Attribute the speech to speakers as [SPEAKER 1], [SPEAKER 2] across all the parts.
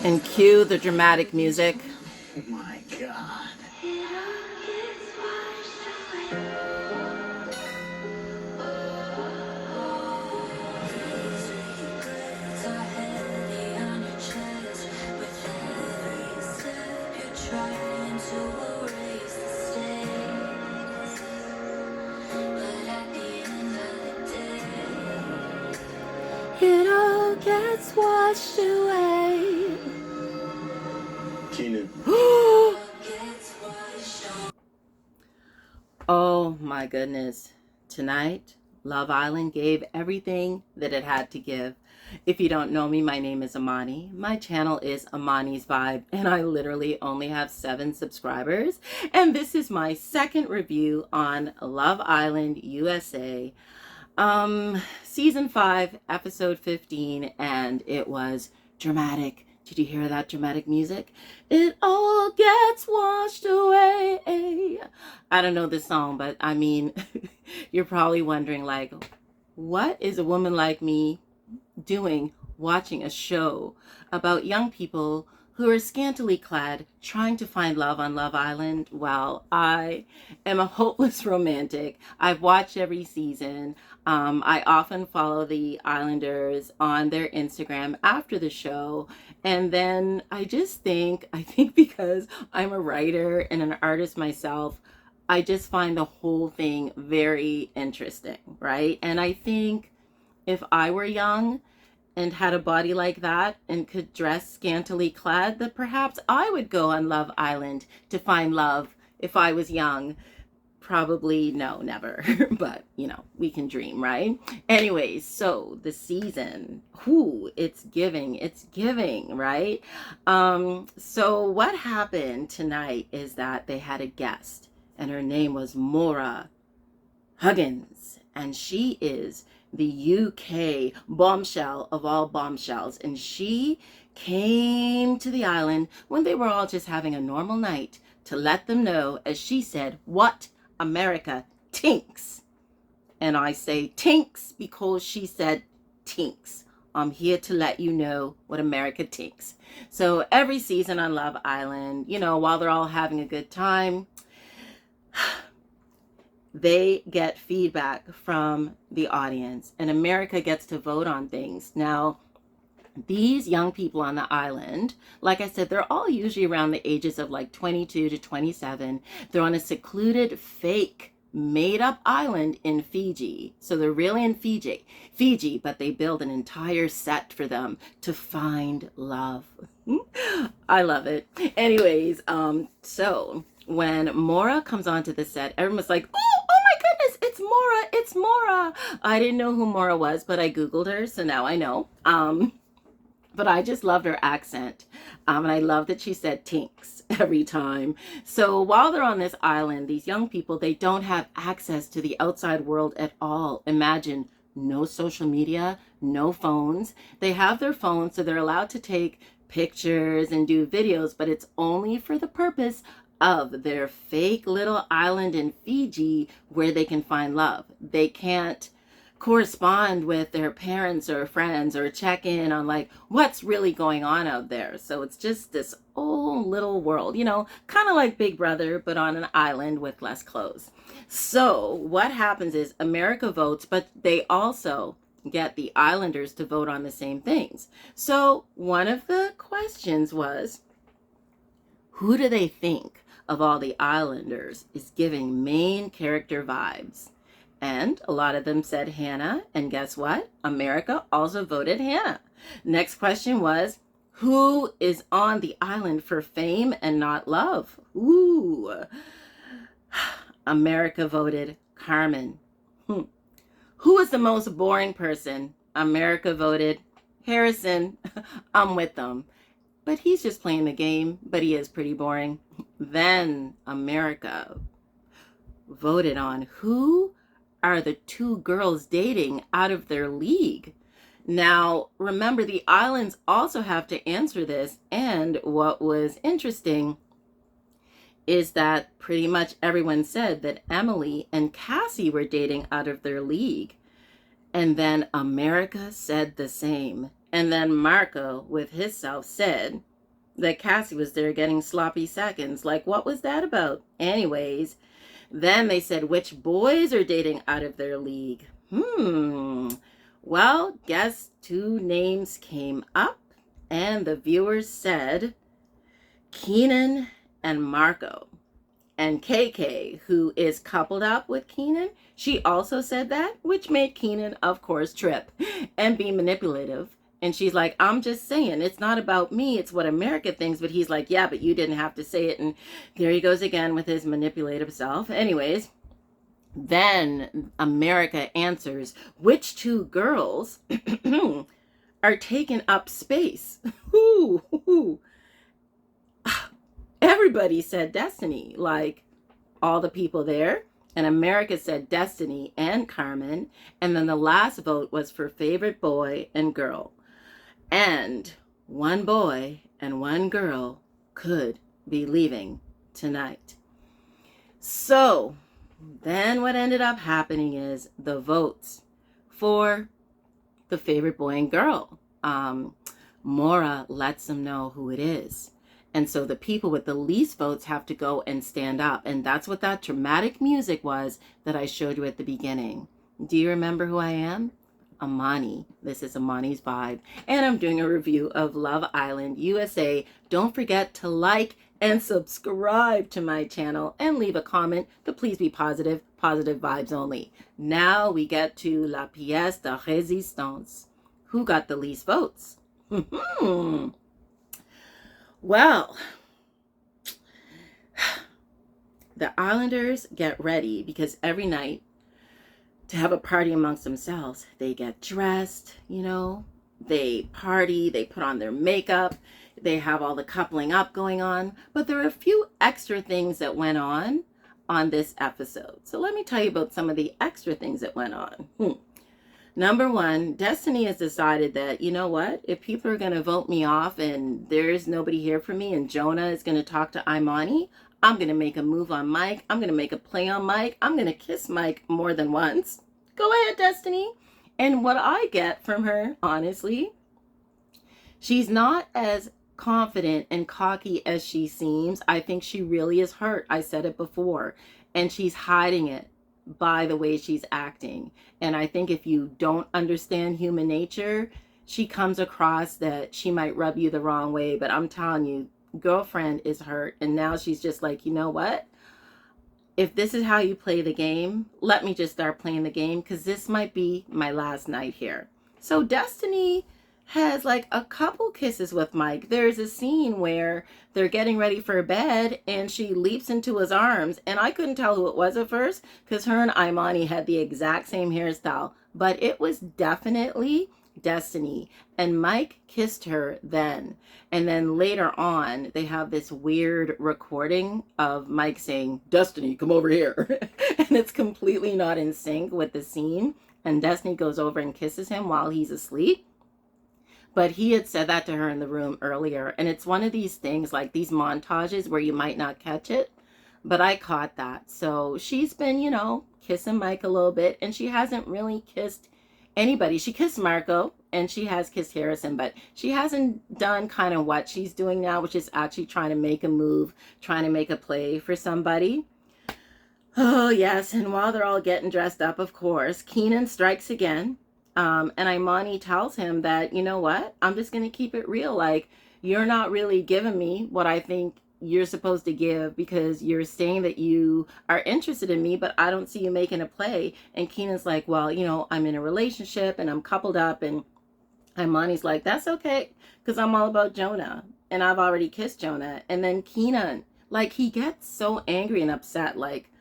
[SPEAKER 1] And cue the dramatic music.
[SPEAKER 2] Oh my God.
[SPEAKER 1] It all gets washed away.
[SPEAKER 2] Keenan.
[SPEAKER 1] Oh my goodness. Tonight, Love Island gave everything that it had to give. If you don't know me, my name is Amani. My channel is Amani's Vibe, and I literally only have 7 subscribers. And this is my second review on Love Island USA. Season 5, episode 15, and it was dramatic. Did you hear that dramatic music? It all gets washed away. I don't know this song, but I mean, you're probably wondering, like, what is a woman like me doing watching a show about young people who are scantily clad trying to find love on Love Island? Well, I am a hopeless romantic. I've watched every season. I often follow the Islanders on their Instagram after the show. And then I think because I'm a writer and an artist myself, I just find the whole thing very interesting, right? And I think if I were young and had a body like that and could dress scantily clad, that perhaps I would go on Love Island to find love if I was young. Probably no, never. But, we can dream, right? Anyways, so the season, it's giving, right? So what happened tonight is that they had a guest, and her name was Maura Huggins, and she is the UK bombshell of all bombshells, and she came to the island when they were all just having a normal night to let them know, as she said, what America tinks. And I say tinks because she said tinks. I'm here to let you know what America tinks. So every season on Love Island, while they're all having a good time, they get feedback from the audience, and America gets to vote on things. Now, these young people on the island, like I said, they're all usually around the ages of like 22 to 27. They're on a secluded, fake, made-up island in Fiji. So they're really in Fiji, but they build an entire set for them to find love. I love it. Anyways, so when Maura comes onto the set, everyone's like, oh my goodness, it's Maura. I didn't know who Maura was, but I Googled her, so now I know. But I just loved her accent. And I love that she said tinks every time. So while they're on this island, these young people, they don't have access to the outside world at all. Imagine no social media, no phones. They have their phones, so they're allowed to take pictures and do videos, but it's only for the purpose of their fake little island in Fiji where they can find love. They can't correspond with their parents or friends or check in on like what's really going on out there. So it's just this old little world, kind of like Big Brother, but on an island with less clothes. So what happens is America votes, but they also get the Islanders to vote on the same things. So one of the questions was, who do they think of all the Islanders is giving main character vibes? And a lot of them said Hannah. And guess what? America also voted Hannah. Next question was, who is on the island for fame and not love? Ooh. America voted Carmen. Who is the most boring person? America voted Harrison. I'm with them. But he's just playing the game, but he is pretty boring. Then America voted on who are the 2 girls dating out of their league. Now, remember, the islands also have to answer this, and what was interesting is that pretty much everyone said that Emily and Cassie were dating out of their league. And then America said the same. And then Marco, with his self, said that Cassie was there getting sloppy seconds. Like, what was that about? Anyways, then they said which boys are dating out of their league. Well, guess two names came up, and the viewers said Keenan and Marco. And KK, who is coupled up with Keenan, she also said that, which made Keenan, of course, trip and be manipulative. And she's like, I'm just saying, it's not about me, it's what America thinks. But he's like, yeah, but you didn't have to say it. And there he goes again with his manipulative self. Anyways, then America answers, which two girls are taking up space? Everybody said Destiny, like all the people there. And America said Destiny and Carmen. And then the last vote was for favorite boy and girl. And one boy and one girl could be leaving tonight. So then what ended up happening is the votes for the favorite boy and girl. Mora lets them know who it is. And so the people with the least votes have to go and stand up. And that's what that dramatic music was that I showed you at the beginning. Do you remember who I am? Amani. This is Amani's Vibe. And I'm doing a review of Love Island USA. Don't forget to like and subscribe to my channel and leave a comment, but please be positive, positive vibes only. Now we get to La Pièce de Résistance. Who got the least votes? Well, the Islanders get ready because every night to have a party amongst themselves, they get dressed, you know, they party, they put on their makeup, they have all the coupling up going on. But there are a few extra things that went on this episode. So let me tell you about some of the extra things that went on. Number one, Destiny has decided that, you know what, if people are going to vote me off and there's nobody here for me and Jonah is going to talk to Imani, I'm going to make a move on Mike. I'm going to make a play on Mike. I'm going to kiss Mike more than once. Go ahead, Destiny. And what I get from her, honestly, she's not as confident and cocky as she seems. I think she really is hurt. I said it before. And she's hiding it by the way she's acting. And I think if you don't understand human nature, she comes across that she might rub you the wrong way. But I'm telling you, girlfriend is hurt. And now she's just like, you know what? If this is how you play the game, let me just start playing the game, because this might be my last night here. So Destiny has like a couple kisses with Mike. There's a scene where they're getting ready for bed and she leaps into his arms, and I couldn't tell who it was at first because her and Imani had the exact same hairstyle, but it was definitely Destiny. And Mike kissed her then. And then later on, they have this weird recording of Mike saying, Destiny, come over here. And it's completely not in sync with the scene. And Destiny goes over and kisses him while he's asleep. But he had said that to her in the room earlier. And it's one of these things, like these montages where you might not catch it. But I caught that. So she's been, you know, kissing Mike a little bit. And she hasn't really kissed anybody. She kissed Marco and she has kissed Harrison. But she hasn't done kind of what she's doing now, which is actually trying to make a move, trying to make a play for somebody. Oh, yes. And while they're all getting dressed up, of course, Keenan strikes again. And Imani tells him that, you know what, I'm just going to keep it real. Like, you're not really giving me what I think you're supposed to give, because you're saying that you are interested in me, but I don't see you making a play. And Keenan's like, well, you know, I'm in a relationship and I'm coupled up. And Imani's like, that's okay, because I'm all about Jonah. And I've already kissed Jonah. And then Keenan, like, he gets so angry and upset, like,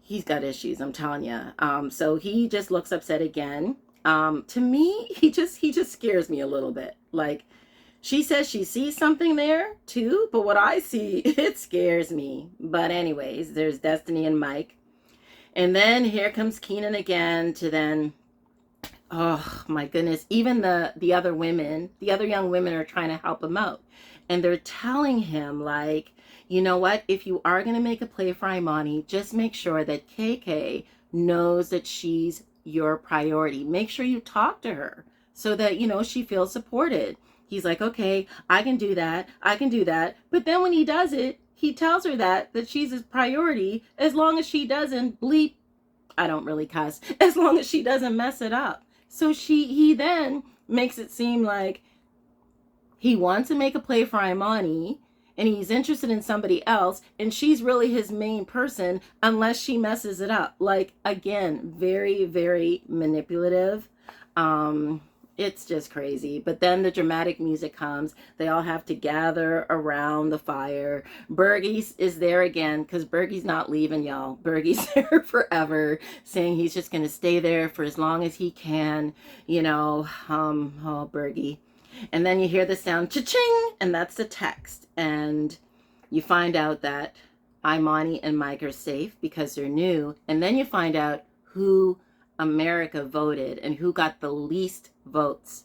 [SPEAKER 1] he's got issues, I'm telling you. So he just looks upset again. To me, he just scares me a little bit. Like, she says she sees something there too, but what I see, it scares me. But anyways, there's Destiny and Mike. And then here comes Keenan again to then, oh my goodness, even the other women, the other young women are trying to help him out. And they're telling him, like, you know what, if you are going to make a play for Imani, just make sure that KK knows that she's your priority. Make sure you talk to her. so that, she feels supported. He's like, okay, I can do that. I can do that. But then when he does it, he tells her that she's his priority as long as she doesn't bleep. I don't really cuss. As long as she doesn't mess it up. So he then makes it seem like he wants to make a play for Imani and he's interested in somebody else and she's really his main person unless she messes it up. Like, again, very, very manipulative. It's just crazy. But then the dramatic music comes. They all have to gather around the fire. Bergie is there again because Bergie's not leaving, y'all. Bergie's there forever, saying he's just going to stay there for as long as he can. Oh, Bergie. And then you hear the sound cha-ching, and that's the text. And you find out that Imani and Mike are safe because they're new. And then you find out who America voted and who got the least votes,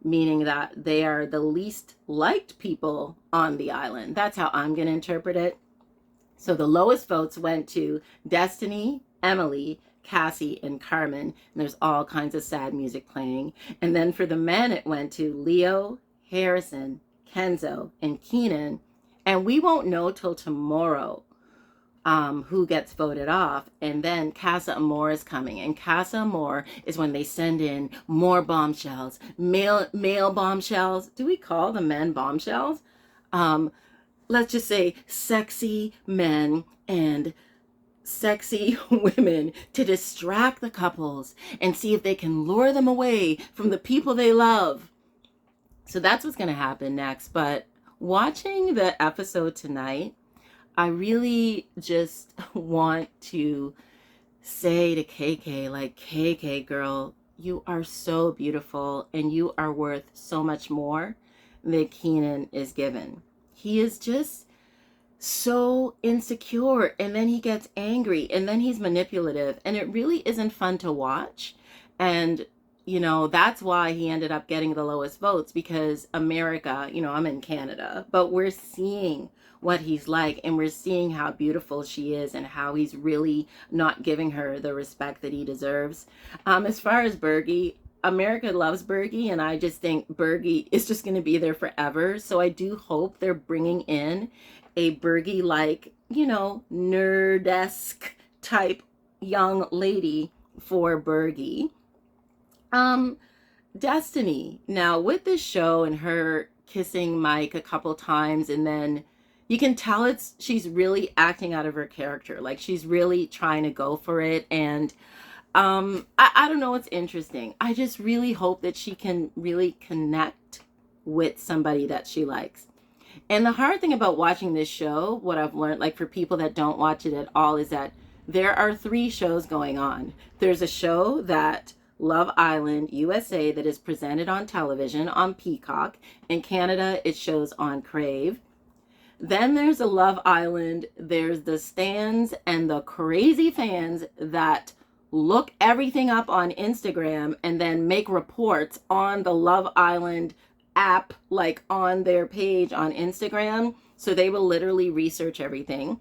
[SPEAKER 1] meaning that they are the least liked people on the island. That's how I'm going to interpret it. So the lowest votes went to Destiny, Emily, Cassie, and Carmen. And there's all kinds of sad music playing. And then for the men, it went to Leo, Harrison, Kenzo, and Keenan. And we won't know till tomorrow who gets voted off. And then Casa Amor is coming. And Casa Amor is when they send in more bombshells, male bombshells. Do we call the men bombshells? Let's just say sexy men and sexy women to distract the couples and see if they can lure them away from the people they love. So that's what's going to happen next. But watching the episode tonight, I really just want to say to KK, like, KK girl, you are so beautiful and you are worth so much more than Keenan is given. He is just so insecure, and then he gets angry, and then he's manipulative, and it really isn't fun to watch. And that's why he ended up getting the lowest votes, because America, I'm in Canada, but we're seeing what he's like, and we're seeing how beautiful she is and how he's really not giving her the respect that he deserves. As far as Bergie, America loves Bergie, and I just think Bergie is just going to be there forever. So I do hope they're bringing in a Bergie-like, nerd-esque type young lady for Bergie. Destiny. Now, with this show and her kissing Mike a couple times, and then you can tell she's really acting out of her character. Like, she's really trying to go for it. And I don't know, it's interesting. I just really hope that she can really connect with somebody that she likes. And the hard thing about watching this show, what I've learned, like for people that don't watch it at all, is that there are 3 shows going on. There's a show that Love Island USA that is presented on television on Peacock. In Canada, it shows on Crave. Then there's a Love Island. There's the stans and the crazy fans that look everything up on Instagram and then make reports on the Love Island app, like on their page on Instagram. So they will literally research everything.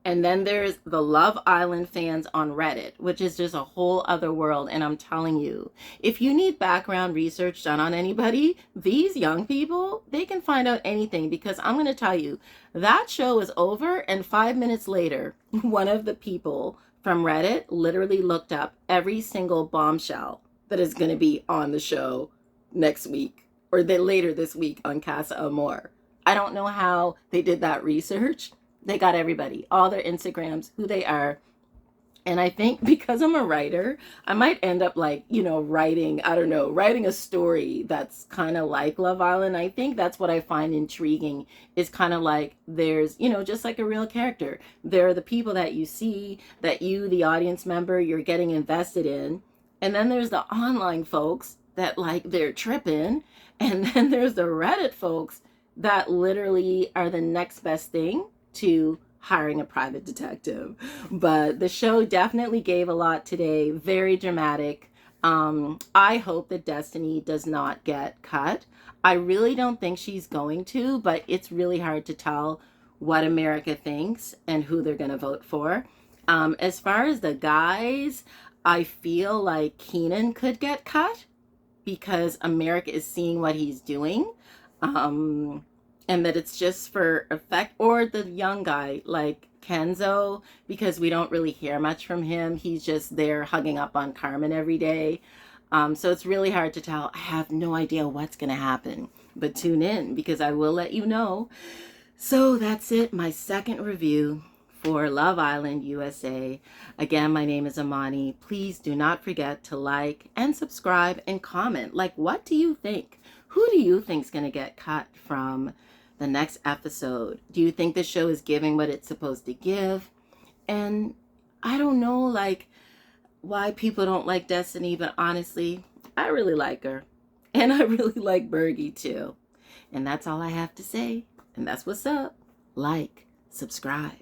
[SPEAKER 1] And then there's the Love Island fans on Reddit, which is just a whole other world. And I'm telling you, if you need background research done on anybody, these young people, they can find out anything, because I'm going to tell you, that show is over. And 5 minutes later, one of the people from Reddit literally looked up every single bombshell that is going to be on the show next week, or later this week on Casa Amor. I don't know how they did that research. They got everybody, all their Instagrams, who they are. And I think because I'm a writer, I might end up writing a story that's kind of like Love Island. I think that's what I find intriguing, is kind of like there's, just like a real character. There are the people that you see, that you, the audience member, you're getting invested in. And then there's the online folks that they're tripping. And then there's the Reddit folks that literally are the next best thing to hiring a private detective. But the show definitely gave a lot today. Very dramatic. I hope that Destiny does not get cut. I really don't think she's going to, but it's really hard to tell what America thinks and who they're going to vote for. As far as the guys, I feel like Keenan could get cut. because America is seeing what he's doing, and that it's just for effect. Or the young guy like Kenzo, because we don't really hear much from him. He's just there hugging up on Carmen every day. So it's really hard to tell. I have no idea what's going to happen, but tune in because I will let you know. So that's it, my second review for Love Island USA. Again, my name is Amani. Please do not forget to like and subscribe and comment. Like, what do you think? Who do you think is going to get cut from the next episode? Do you think the show is giving what it's supposed to give? And I don't know, like, why people don't like Destiny, but honestly, I really like her. And I really like Bergie too. And that's all I have to say. And that's what's up. Like, subscribe.